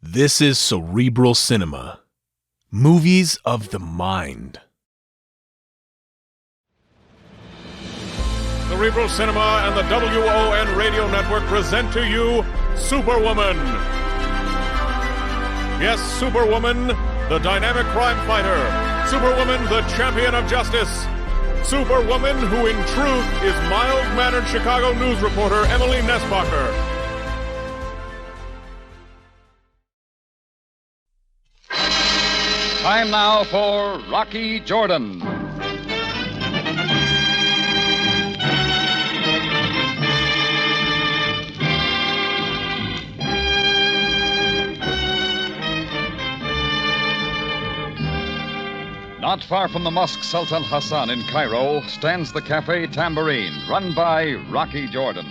This is Cerebral Cinema. Movies of the mind. Cerebral Cinema and the WON Radio Network present to you Superwoman. Yes, Superwoman, the dynamic crime fighter. Superwoman, the champion of justice. Superwoman, who in truth is mild-mannered Chicago news reporter Emily Nesbacher. Time now for Rocky Jordan. Not far from the Mosque Sultan Hassan in Cairo stands the Café Tambourine, run by Rocky Jordan.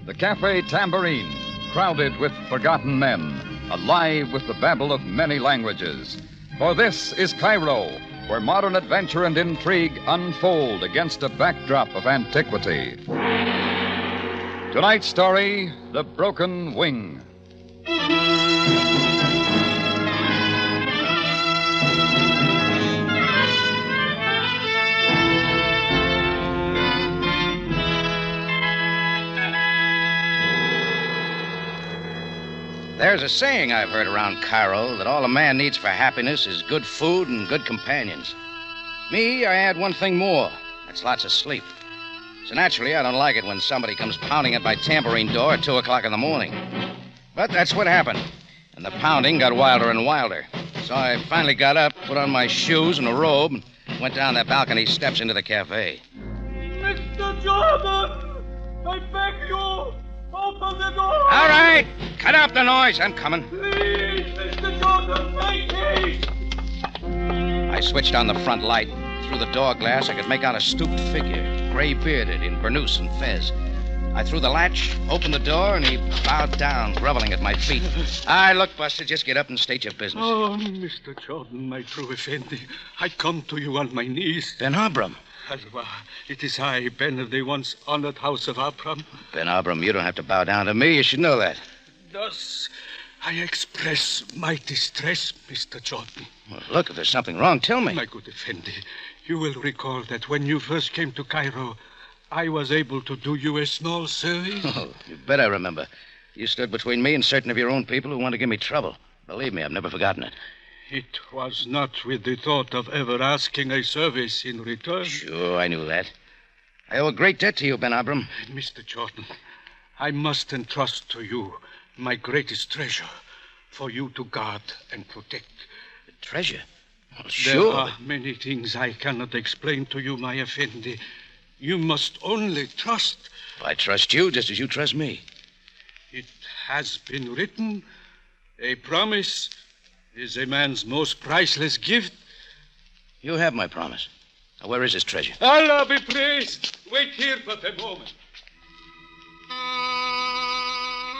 The Café Tambourine, crowded with forgotten men, alive with the babble of many languages. For this is Cairo, where modern adventure and intrigue unfold against a backdrop of antiquity. Tonight's story, The Broken Wing. There's a saying I've heard around Cairo that all a man needs for happiness is good food and good companions. Me, I add one thing more. That's lots of sleep. So naturally, I don't like it when somebody comes pounding at my tambourine door at 2 o'clock in the morning. But that's what happened. And the pounding got wilder and wilder. So I finally got up, put on my shoes and a robe, and went down the balcony steps into the cafe. Mr. Jordan! I beg you! Open the door! All right! Cut out the noise. I'm coming. Please, Mr. Jordan, make haste! I switched on the front light. Through the door glass, I could make out a stooped figure, gray-bearded, in burnous and fez. I threw the latch, opened the door, and he bowed down, groveling at my feet. Look, Buster, just get up and state your business. Oh, Mr. Jordan, my true Effendi, I come to you on my knees. Ben Abram. Alva, it is I, Ben of the once honored house of Abram. Ben Abram, you don't have to bow down to me. You should know that. Thus, I express my distress, Mr. Jordan. Well, look, if there's something wrong, tell me. My good Effendi, you will recall that when you first came to Cairo, I was able to do you a small service. Oh, you bet I remember. You stood between me and certain of your own people who wanted to give me trouble. Believe me, I've never forgotten it. It was not with the thought of ever asking a service in return. Sure, I knew that. I owe a great debt to you, Ben Abram. Mr. Jordan, I must entrust to you my greatest treasure for you to guard and protect. Treasure? Well, sure. There are many things I cannot explain to you, my Effendi. You must only trust. I trust you just as you trust me. It has been written, a promise is a man's most priceless gift. You have my promise. Now, where is this treasure? Allah be praised. Wait here but a moment.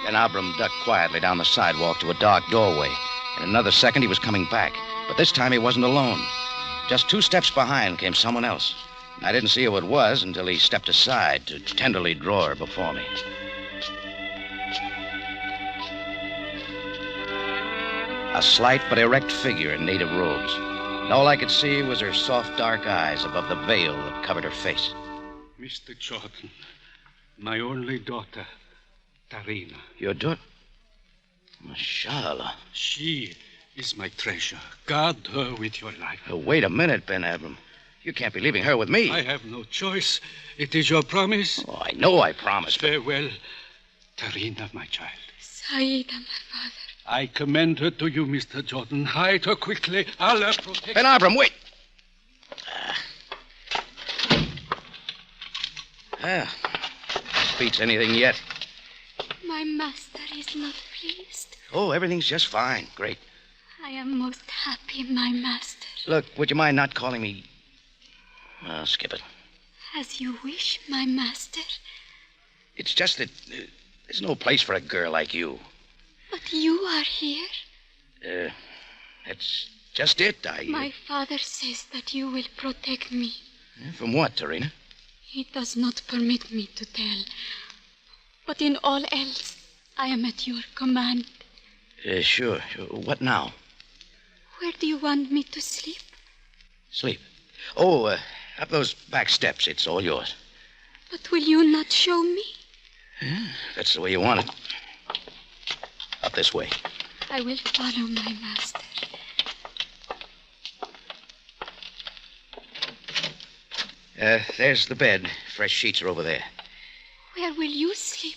Ben Abram ducked quietly down the sidewalk to a dark doorway. In another second, he was coming back. But this time, he wasn't alone. Just 2 steps behind came someone else. I didn't see who it was until he stepped aside to tenderly draw her before me. A slight but erect figure in native robes. And all I could see was her soft, dark eyes above the veil that covered her face. Mr. Jordan, my only daughter, Tarina. Your daughter? Mashallah. She is my treasure. Guard her with your life. Wait a minute, Ben Abram. You can't be leaving her with me. I have no choice. It is your promise. Oh, I know I promised. Farewell, Tarina, my child. Saida, my father. I commend her to you, Mr. Jordan. Hide her quickly. Allah protect... Ben Abram, wait. This beats anything yet. My master is not pleased. Oh, everything's just fine. Great. I am most happy, my master. Look, would you mind not calling me... skip it. As you wish, my master. It's just that there's no place for a girl like you. But you are here. That's just it. My father says that you will protect me. From what, Tarina? He does not permit me to tell. But in all else, I am at your command. Sure. What now? Where do you want me to sleep? Sleep. Oh, up those back steps. It's all yours. But will you not show me? That's the way you want it. Up this way. I will follow my master. There's the bed. Fresh sheets are over there. Where will you sleep?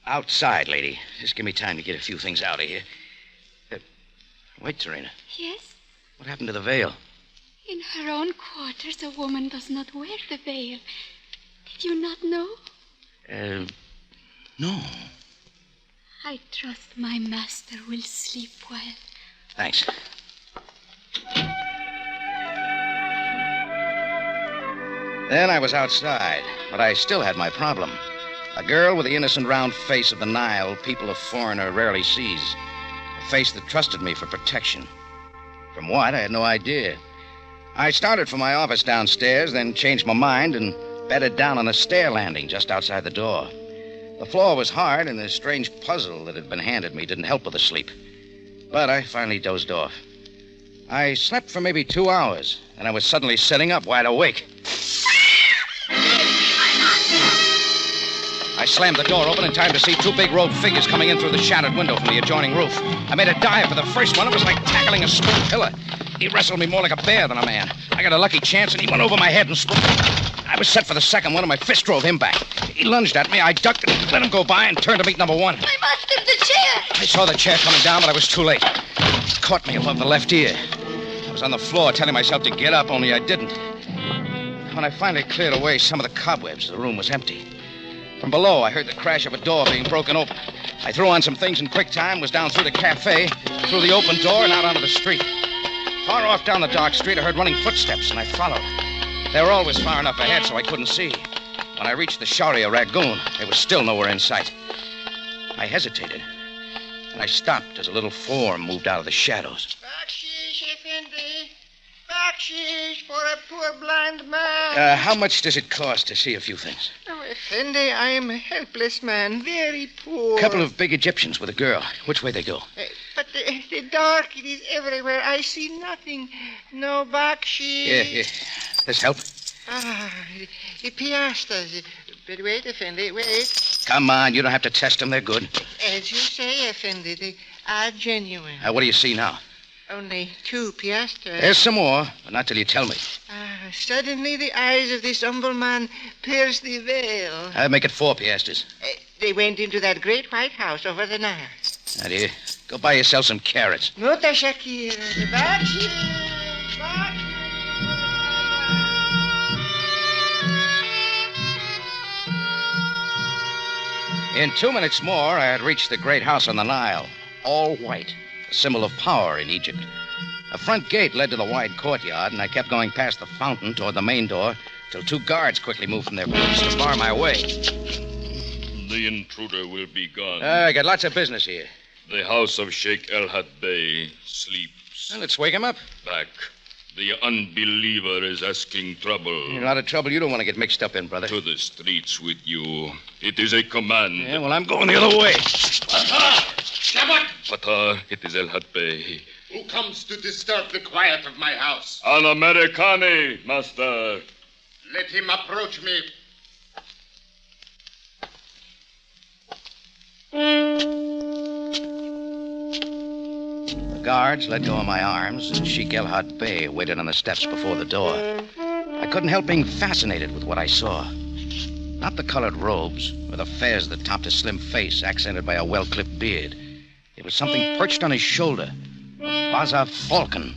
Outside, lady. Just give me time to get a few things out of here. Wait, Serena. Yes? What happened to the veil? In her own quarters, a woman does not wear the veil. Did you not know? No. I trust my master will sleep well. Thanks. Then I was outside, but I still had my problem. A girl with the innocent round face of the Nile people a foreigner rarely sees. A face that trusted me for protection. From what, I had no idea. I started for my office downstairs, then changed my mind and bedded down on a stair landing just outside the door. The floor was hard, and the strange puzzle that had been handed me didn't help with the sleep. But I finally dozed off. I slept for maybe 2 hours, and I was suddenly sitting up wide awake. I slammed the door open in time to see 2 big robed figures coming in through the shattered window from the adjoining roof. I made a dive for the first one. It was like tackling a stone pillar. He wrestled me more like a bear than a man. I got a lucky chance, and he went over my head and sprung. I was set for the second one, and my fist drove him back. He lunged at me. I ducked and let him go by and turned to meet number 1. My master, the chair! I saw the chair coming down, but I was too late. It caught me above the left ear. I was on the floor telling myself to get up, only I didn't. When I finally cleared away some of the cobwebs, the room was empty. From below, I heard the crash of a door being broken open. I threw on some things in quick time, was down through the cafe, through the open door, and out onto the street. Far off down the dark street, I heard running footsteps, and I followed. They were always far enough ahead so I couldn't see. When I reached the Sharia Ragoon, they were still nowhere in sight. I hesitated, and I stopped as a little form moved out of the shadows. Bakshish, Effendi. Bakshish for a poor blind man. How much does it cost to see a few things? Oh, Effendi, I am a helpless man, very poor. A couple of big Egyptians with a girl. Which way they go? But the dark, it is everywhere. I see nothing. No bakshish. Yeah. This help? The piastas. But wait, Effendi, wait. Come on, you don't have to test them. They're good. As you say, Effendi, they are genuine. What do you see now? Only 2 piastres. There's some more, but not till you tell me. Suddenly the eyes of this humble man pierced the veil. I'll make it 4 piastres. They went into that great white house over the Nile. Now, dear, go buy yourself some carrots. Nota Shakira, the bakshish. In 2 minutes more, I had reached the great house on the Nile, all white, a symbol of power in Egypt. A front gate led to the wide courtyard, and I kept going past the fountain toward the main door till 2 guards quickly moved from their posts to bar my way. The intruder will be gone. I got lots of business here. The house of Sheikh El-Had Bey sleeps. Well, let's wake him up. Back. The unbeliever is asking trouble. A lot of trouble you don't want to get mixed up in, brother. To the streets with you. It is a command. Yeah, well, I'm going the other way. Fatah, it is El-Had Bey. Who comes to disturb the quiet of my house? An Americani, master. Let him approach me. The guards let go of my arms, and Sheikh El-Had Bey waited on the steps before the door. I couldn't help being fascinated with what I saw. Not the colored robes, or the fez that topped his slim face, accented by a well-clipped beard. It was something perched on his shoulder. A Baza falcon.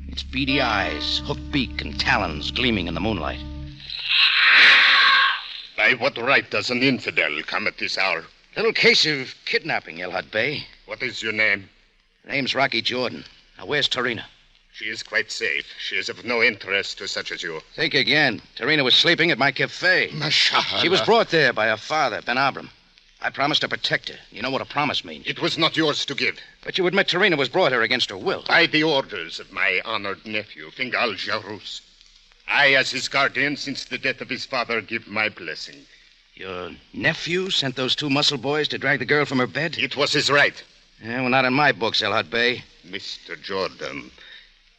Its beady eyes, hooked beak, and talons gleaming in the moonlight. By what right does an infidel come at this hour? Little case of kidnapping, El-Had Bey. What is your name? Name's Rocky Jordan. Now, where's Tarina? She is quite safe. She is of no interest to such as you. Think again. Tarina was sleeping at my cafe. Mashallah. She was brought there by her father, Ben Abram. I promised to protect her. You know what a promise means. It was not yours to give. But you admit Tarina was brought here against her will. By the orders of my honored nephew, Fingal Jarus. I, as his guardian since the death of his father, give my blessing. Your nephew sent those 2 muscle boys to drag the girl from her bed? It was his right. Yeah, well, not in my books, Elhad Bey. Mr. Jordan,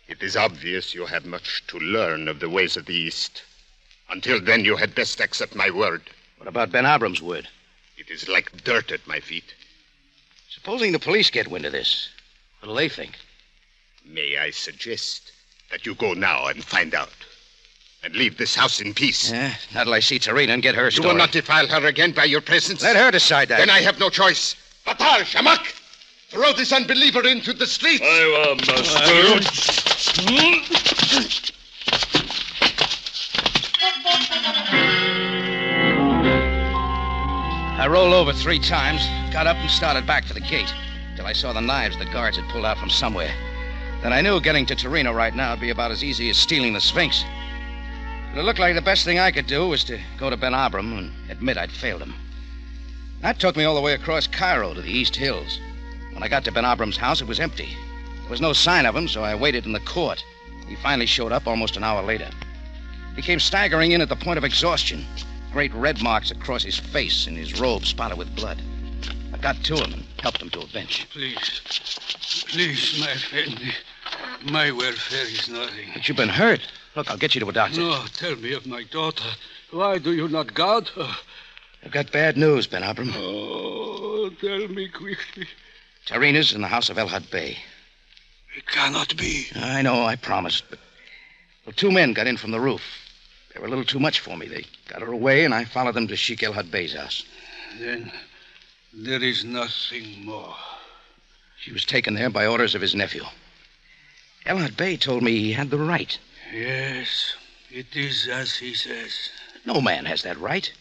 it is obvious you have much to learn of the ways of the East. Until then, you had best accept my word. What about Ben Abram's word? It is like dirt at my feet. Supposing the police get wind of this, what'll they think? May I suggest that you go now and find out? And leave this house in peace. Not till I see Tarina and get her You story. will not defile her again by your presence? Let her decide that. Then I have no choice. Batar, Shamak! Throw this unbeliever into the streets! I master. I rolled over 3 times, got up and started back for the gate, till I saw the knives the guards had pulled out from somewhere. Then I knew getting to Torino right now would be about as easy as stealing the Sphinx. But it looked like the best thing I could do was to go to Ben Abram and admit I'd failed him. That took me all the way across Cairo to the East Hills. When I got to Ben Abram's house, it was empty. There was no sign of him, so I waited in the court. He finally showed up almost an hour later. He came staggering in at the point of exhaustion. Great red marks across his face and his robe spotted with blood. I got to him and helped him to a bench. Please, my friend. My welfare is nothing. But you've been hurt. Look, I'll get you to a doctor. No, tell me of my daughter. Why do you not guard her? I've got bad news, Ben Abram. Oh, tell me quickly. Tarina's in the house of Elhad Bey. It cannot be. I know, I promised, but... Well, 2 men got in from the roof. They were a little too much for me. They got her away, and I followed them to Sheikh Elhad Bey's house. Then there is nothing more. She was taken there by orders of his nephew. Elhad Bey told me he had the right. Yes, it is as he says. No man has that right.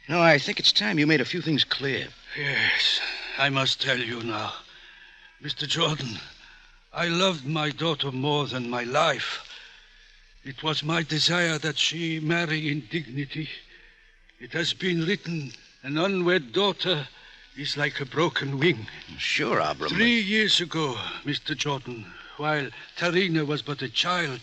You know, I think it's time you made a few things clear. Yes, I must tell you now. Mr. Jordan, I loved my daughter more than my life. It was my desire that she marry in dignity. It has been written, an unwed daughter is like a broken wing. Sure, Abram. 3 years ago, Mr. Jordan, while Tarina was but a child,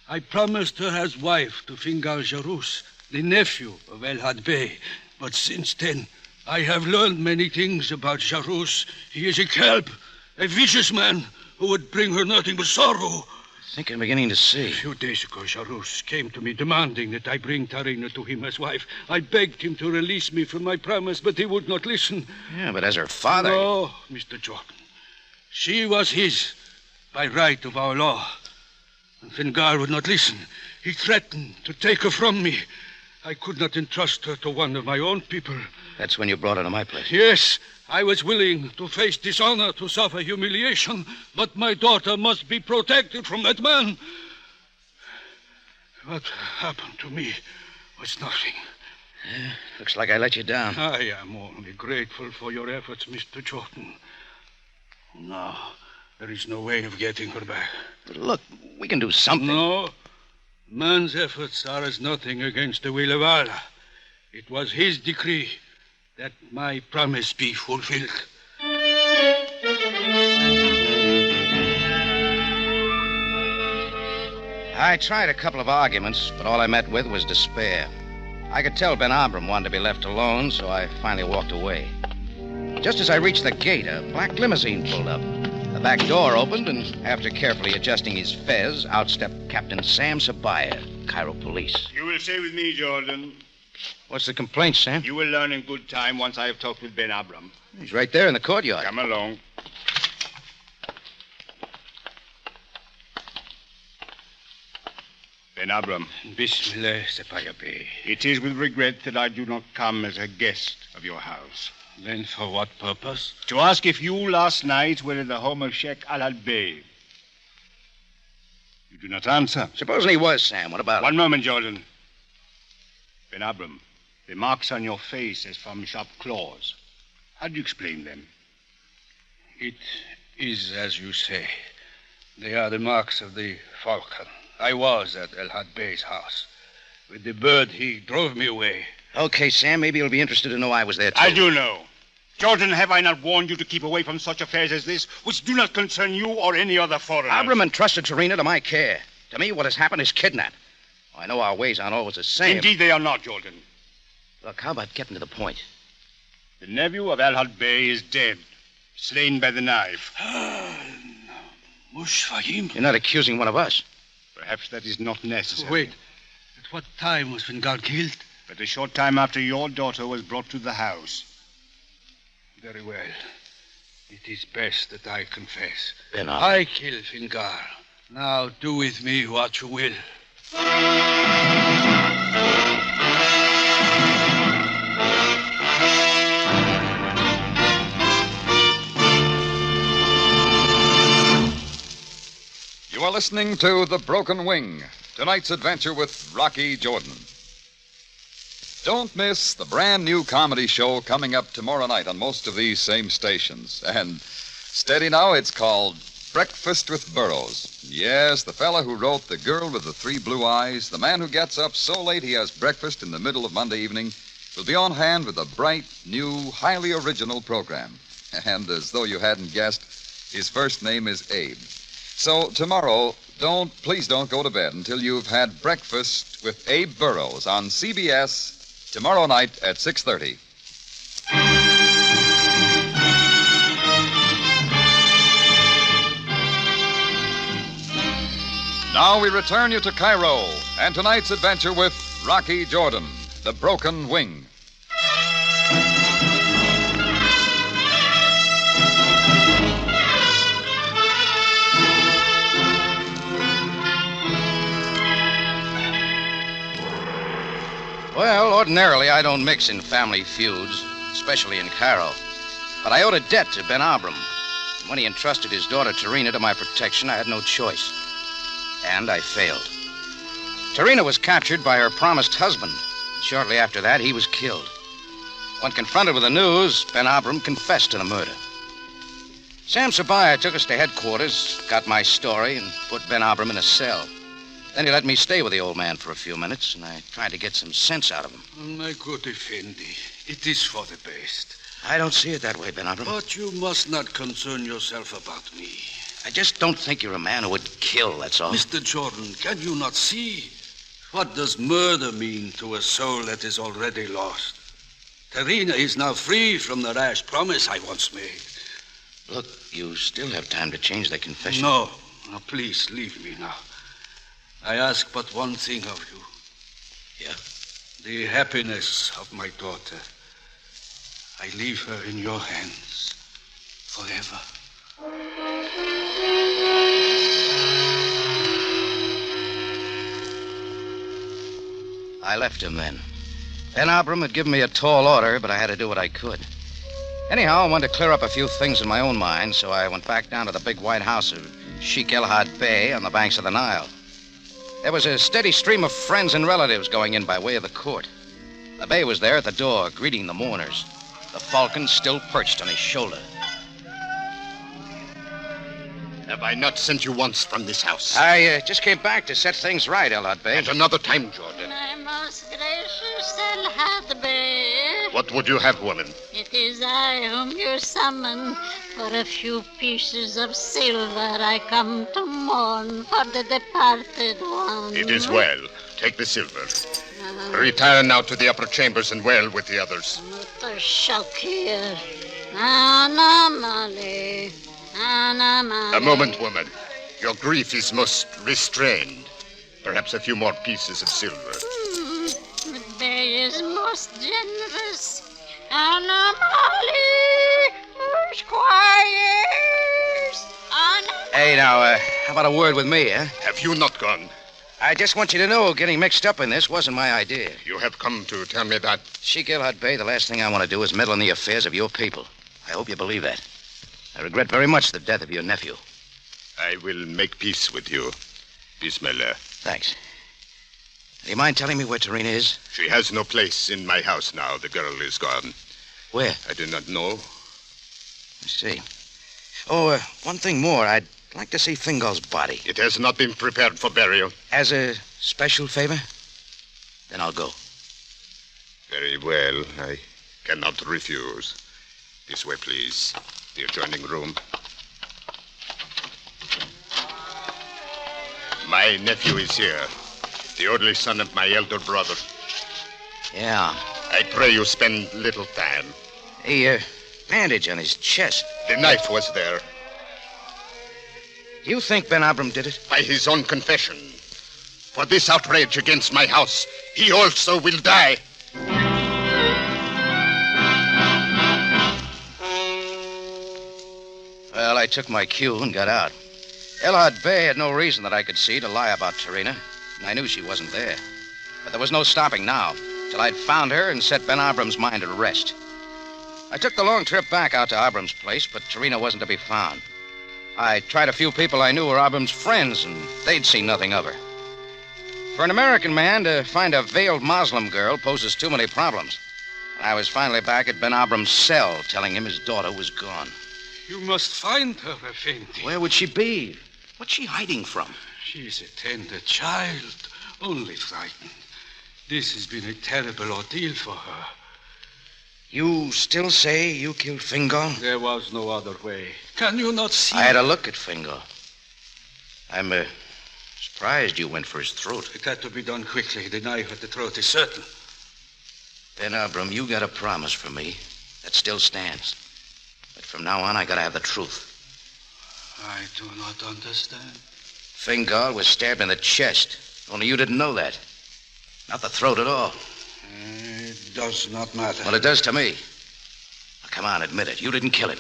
I promised her as wife to Fingal Jarus, the nephew of Elhad Bey. But since then, I have learned many things about Jarus. He is a kelp, a vicious man who would bring her nothing but sorrow. I think I'm beginning to see. A few days ago, Jarus came to me demanding that I bring Tarina to him as wife. I begged him to release me from my promise, but he would not listen. Yeah, but as her father... No, Mr. Jordan. She was his by right of our law. And Fingal would not listen. He threatened to take her from me. I could not entrust her to one of my own people. That's when you brought her to my place. Yes, I was willing to face dishonor, to suffer humiliation, but my daughter must be protected from that man. What happened to me was nothing. Looks like I let you down. I am only grateful for your efforts, Mr. Jordan. No, there is no way of getting her back. But look, we can do something. No, man's efforts are as nothing against the will of Allah. It was his decree that my promise be fulfilled. I tried a couple of arguments, but all I met with was despair. I could tell Ben Abram wanted to be left alone, so I finally walked away. Just as I reached the gate, a black limousine pulled up. The back door opened, and after carefully adjusting his fez, out stepped Captain Sam Sabaya, Cairo Police. You will stay with me, Jordan. What's the complaint, Sam? You will learn in good time once I have talked with Ben Abram. He's right there in the courtyard. Come along. Ben Abram. Bismillah, Sepaya Bey. It is with regret that I do not come as a guest of your house. Then for what purpose? To ask if you last night were in the home of Sheikh Elhad Bey. You do not answer. Supposing he was, Sam. What about it? One moment, Jordan. Ben Abram, the marks on your face as from sharp claws. How do you explain them? It is as you say. They are the marks of the falcon. I was at Elhad Bey's house. With the bird, he drove me away. Okay, Sam, maybe you'll be interested to know I was there, too. I do know. Jordan, have I not warned you to keep away from such affairs as this, which do not concern you or any other foreigner? Abram entrusted Tarina to my care. To me, what has happened is kidnap. I know our ways aren't always the same. Indeed, they are not, Jordan. Look, how about getting to the point? The nephew of Elhad Bey is dead. Slain by the knife. Mush for him. You're not accusing one of us. Perhaps that is not necessary. Wait. At what time was Fingal killed? But a short time after your daughter was brought to the house. Very well. It is best that I confess. Ben I killed Fingal. Now do with me what you will. You are listening to The Broken Wing, tonight's adventure with Rocky Jordan. Don't miss the brand new comedy show coming up tomorrow night on most of these same stations. And steady now, it's called Breakfast with Burroughs. Yes, the fella who wrote The Girl with the Three Blue Eyes, the man who gets up so late he has breakfast in the middle of Monday evening, will be on hand with a bright, new, highly original program. And as though you hadn't guessed, his first name is Abe. So tomorrow, please don't go to bed until you've had breakfast with Abe Burroughs on CBS tomorrow night at 6:30. Now we return you to Cairo and tonight's adventure with Rocky Jordan, The Broken Wing. Well, ordinarily I don't mix in family feuds, especially in Cairo. But I owed a debt to Ben Abram. When he entrusted his daughter Tarina to my protection, I had no choice. And I failed. Tarina was captured by her promised husband. Shortly after that, he was killed. When confronted with the news, Ben Abram confessed to the murder. Sam Sabaya took us to headquarters, got my story, and put Ben Abram in a cell. Then he let me stay with the old man for a few minutes, and I tried to get some sense out of him. My good Effendi, it is for the best. I don't see it that way, Ben Abram. But you must not concern yourself about me. I just don't think you're a man who would kill, that's all. Mr. Jordan, can you not see? What does murder mean to a soul that is already lost? Tarina is now free from the rash promise I once made. Look, you still have time to change the confession. No, please leave me now. I ask but one thing of you. Yeah? The happiness of my daughter. I leave her in your hands forever. I left him then. Ben Abram had given me a tall order, but I had to do what I could. Anyhow, I wanted to clear up a few things in my own mind, so I went back down to the big white house of Sheikh El Had Bey on the banks of the Nile. There was a steady stream of friends and relatives going in by way of the court. The Bey was there at the door, greeting the mourners. The falcon still perched on his shoulder. Have I not sent you once from this house? I just came back to set things right, El Had Bey. At another time, Jordan. My most gracious El Had Bey. What would you have, woman? It is I whom you summon. For a few pieces of silver I come to mourn for the departed one. It is well. Take the silver. Retire now to the upper chambers and wail with the others. Not a shock here. Anamale. A moment, woman. Your grief is most restrained. Perhaps a few more pieces of silver. The Bey is most generous. Anamale. Hey, now, how about a word with me, eh? Have you not gone? I just want you to know getting mixed up in this wasn't my idea. You have come to tell me that? Sheikh El Had Bey, the last thing I want to do is meddle in the affairs of your people. I hope you believe that. I regret very much the death of your nephew. I will make peace with you, Bismillah. Thanks. Do you mind telling me where Tarina is? She has no place in my house now. The girl is gone. Where? I do not know. I see. Oh, one thing more. I'd like to see Fingal's body. It has not been prepared for burial. As a special favor? Then I'll go. Very well. I cannot refuse. This way, please. The adjoining room. My nephew is here. The only son of my elder brother. Yeah. I pray you spend little time. A bandage on his chest. The knife was there. Do you think Ben Abram did it? By his own confession. For this outrage against my house, he also will die. Well, I took my cue and got out. Elhad Bey had no reason that I could see to lie about Tarina, and I knew she wasn't there. But there was no stopping now, till I'd found her and set Ben Abram's mind at rest. I took the long trip back out to Abram's place, but Tarina wasn't to be found. I tried a few people I knew were Abram's friends, and they'd seen nothing of her. For an American man to find a veiled Muslim girl poses too many problems. And I was finally back at Ben Abram's cell, telling him his daughter was gone. You must find her, Effendi. Where would she be? What's she hiding from? She's a tender child, only frightened. This has been a terrible ordeal for her. You still say you killed Fingal? There was no other way. Can you not see? I had a look at Fingal. I'm surprised you went for his throat. It had to be done quickly. The knife at the throat is certain. Ben Abram, you got a promise from me. That still stands. But from now on, I gotta have the truth. I do not understand. Fingal was stabbed in the chest. Only you didn't know that. Not the throat at all. It does not matter. Well, it does to me. Now, come on, admit it. You didn't kill him.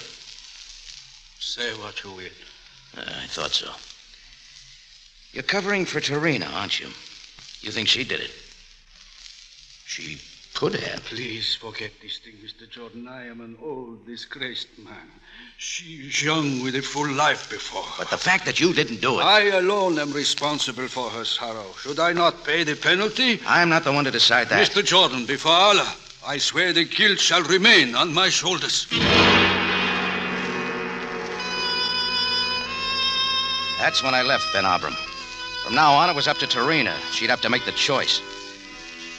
Say what you will. I thought so. You're covering for Tarina, aren't you? You think she did it? She could have. Please forget this thing, Mr. Jordan. I am an old, disgraced man. She is young with a full life before her. But the fact that you didn't do it... I alone am responsible for her sorrow. Should I not pay the penalty? I'm not the one to decide that. Mr. Jordan, before Allah, I swear the guilt shall remain on my shoulders. That's when I left Ben Abram. From now on, it was up to Tarina. She'd have to make the choice.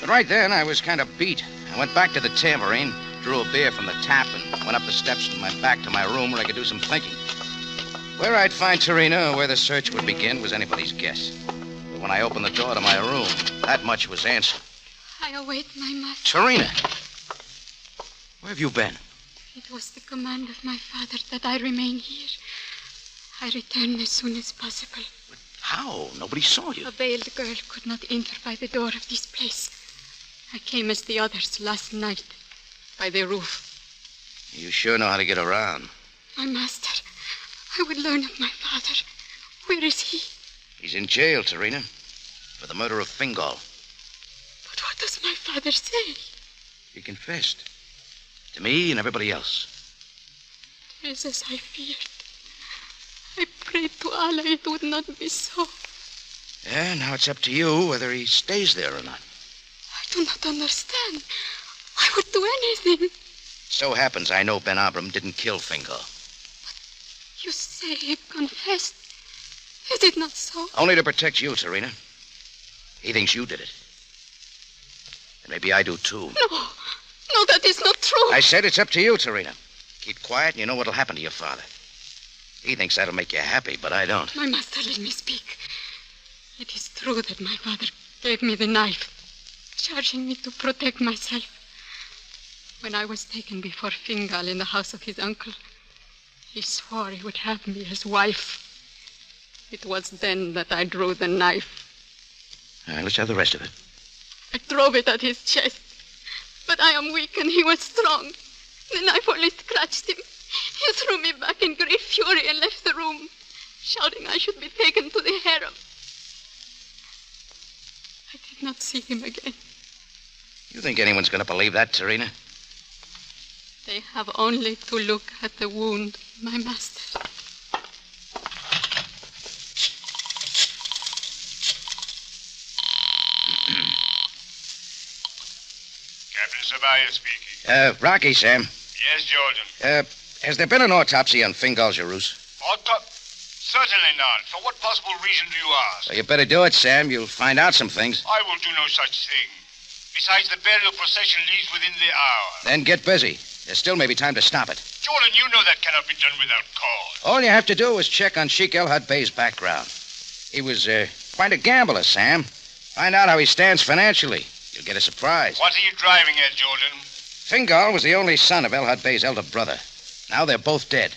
But right then, I was kind of beat. I went back to the tambourine, drew a beer from the tap, and went up the steps and went back to my room where I could do some thinking. Where I'd find Tarina or where the search would begin was anybody's guess. But when I opened the door to my room, that much was answered. I await my master. Tarina! Where have you been? It was the command of my father that I remain here. I return as soon as possible. But how? Nobody saw you. A veiled girl could not enter by the door of this place. I came as the others last night, by the roof. You sure know how to get around. My master, I would learn of my father. Where is he? He's in jail, Tarina, for the murder of Fingal. But what does my father say? He confessed. To me and everybody else. It is as I feared. I prayed to Allah it would not be so. Yeah, now it's up to you whether he stays there or not. I do not understand. I would do anything. So happens I know Ben Abram didn't kill Fingal. But you say he confessed. Is it not so? Only to protect you, Tarina. He thinks you did it. And maybe I do, too. No, that is not true. I said it's up to you, Tarina. Keep quiet and you know what'll happen to your father. He thinks that'll make you happy, but I don't. My master, let me speak. It is true that my father gave me the knife, charging me to protect myself. When I was taken before Fingal in the house of his uncle, he swore he would have me as wife. It was then that I drew the knife. All right, let's have the rest of it. I drove it at his chest, but I am weak and he was strong. The knife only scratched him. He threw me back in great fury and left the room, shouting I should be taken to the harem. I did not see him again. You think anyone's going to believe that, Tarina? They have only to look at the wound, my master. Captain Sabaya speaking. Rocky, Sam. Yes, Jordan. Has there been an autopsy on Fingal Jarus? Certainly not. For what possible reason do you ask? Well, you better do it, Sam. You'll find out some things. I will do no such thing. Besides, the burial procession leaves within the hour. Then get busy. There still may be time to stop it. Jordan, you know that cannot be done without cause. All you have to do is check on Sheikh Elhad Bey's background. He was quite a gambler, Sam. Find out how he stands financially. You'll get a surprise. What are you driving at, Jordan? Fingal was the only son of Elhad Bey's elder brother. Now they're both dead.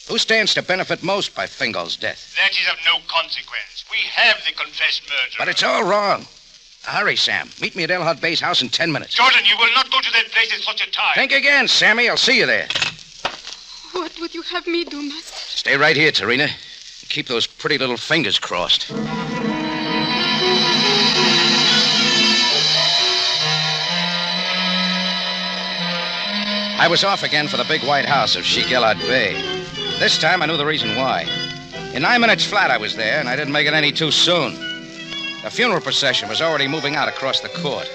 Who stands to benefit most by Fingal's death? That is of no consequence. We have the confessed murderer. But it's all wrong. Hurry, Sam. Meet me at Elhad Bey's house in 10 minutes. Jordan, you will not go to that place at such a time. Think again, Sammy. I'll see you there. What would you have me do, master? Stay right here, Tarina. Keep those pretty little fingers crossed. I was off again for the big white house of Sheikh Elhad Bey. This time I knew the reason why. In 9 minutes flat I was there, and I didn't make it any too soon. The funeral procession was already moving out across the court.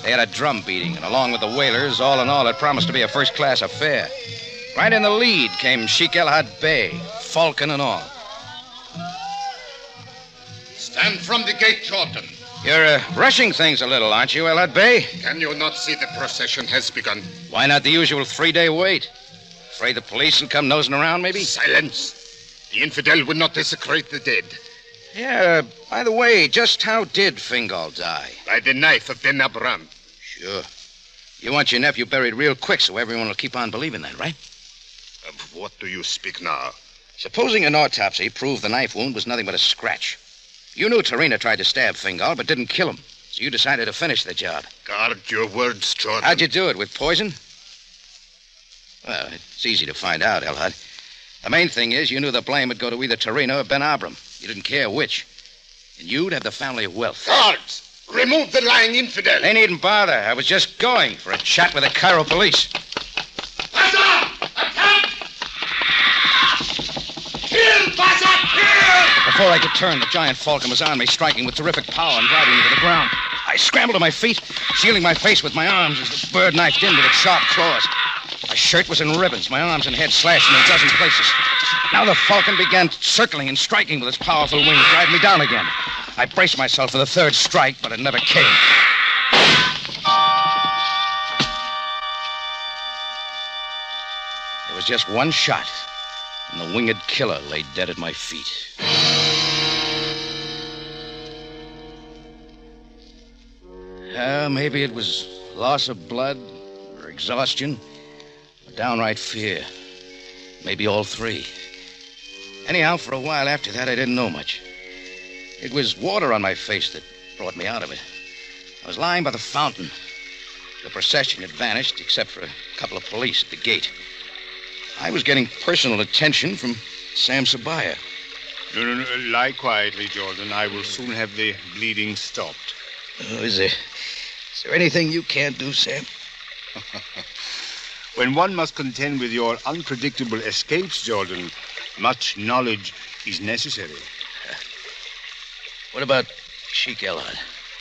They had a drum beating, and along with the wailers, all in all, it promised to be a first-class affair. Right in the lead came Sheikh Elhad Bey, falcon and all. Stand from the gate, Jordan. You're rushing things a little, aren't you, Elhad Bey? Can you not see the procession has begun? Why not the usual 3-day wait? Afraid the police will come nosing around, maybe? Silence. The infidel would not desecrate the dead. Yeah, by the way, just how did Fingal die? By the knife of Ben Abram. Sure. You want your nephew buried real quick so everyone will keep on believing that, right? Of what do you speak now? Supposing an autopsy proved the knife wound was nothing but a scratch. You knew Tarina tried to stab Fingal, but didn't kill him. So you decided to finish the job. Guard your words, Jordan. How'd you do it, with poison? Well, it's easy to find out, Elhad. The main thing is you knew the blame would go to either Tarina or Ben Abram. You didn't care which. And you'd have the family wealth. Guards! Remove the lying infidel! They needn't bother. I was just going for a chat with the Cairo police. Before I could turn, the giant falcon was on me, striking with terrific power and driving me to the ground. I scrambled to my feet, shielding my face with my arms as the bird knifed in with its sharp claws. My shirt was in ribbons, my arms and head slashed in a dozen places. Now the falcon began circling and striking with its powerful wings, driving me down again. I braced myself for the third strike, but it never came. There was just one shot, and the winged killer lay dead at my feet. Maybe it was loss of blood, or exhaustion, or downright fear. Maybe all three. Anyhow, for a while after that, I didn't know much. It was water on my face that brought me out of it. I was lying by the fountain. The procession had vanished, except for a couple of police at the gate. I was getting personal attention from Sam Sabaya. No. Lie quietly, Jordan. I will soon have the bleeding stopped. Is there anything you can't do, Sam? When one must contend with your unpredictable escapes, Jordan, much knowledge is necessary. What about Sheikh Elhad?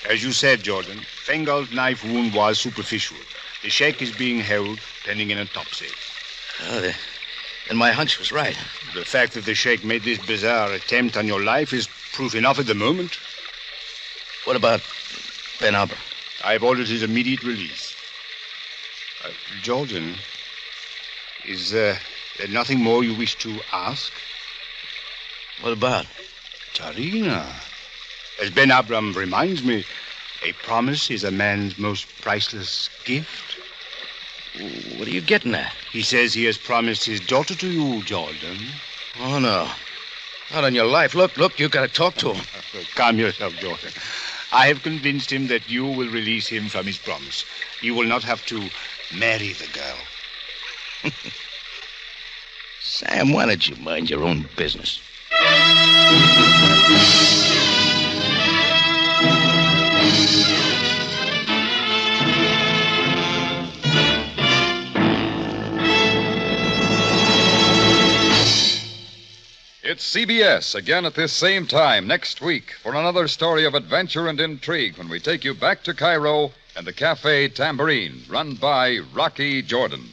As you said, Jordan, Fingal's knife wound was superficial. The sheikh is being held pending an autopsy. Then my hunch was right. The fact that the sheikh made this bizarre attempt on your life is proof enough at the moment. What about Ben Abram? I've ordered his immediate release. Jordan, is there nothing more you wish to ask? What about? Tarina. As Ben Abram reminds me, a promise is a man's most priceless gift. What are you getting at? He says he has promised his daughter to you, Jordan. Oh, no. Not on your life. Look, you've got to talk to him. Calm yourself, Jordan. I have convinced him that you will release him from his promise. You will not have to marry the girl. Sam, why don't you mind your own business? It's CBS again at this same time next week for another story of adventure and intrigue when we take you back to Cairo and the Cafe Tambourine, run by Rocky Jordan.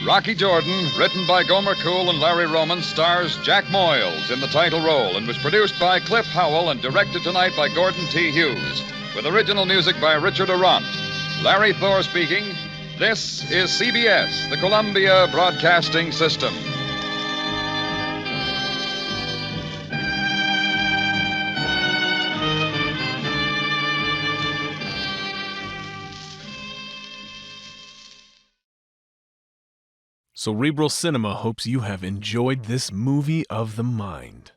Rocky Jordan, written by Gomer Cool and Larry Roman, stars Jack Moyles in the title role and was produced by Cliff Howell and directed tonight by Gordon T. Hughes, with original music by Richard Arant. Larry Thor speaking. This is CBS, the Columbia Broadcasting System. Cerebral Cinema hopes you have enjoyed this movie of the mind.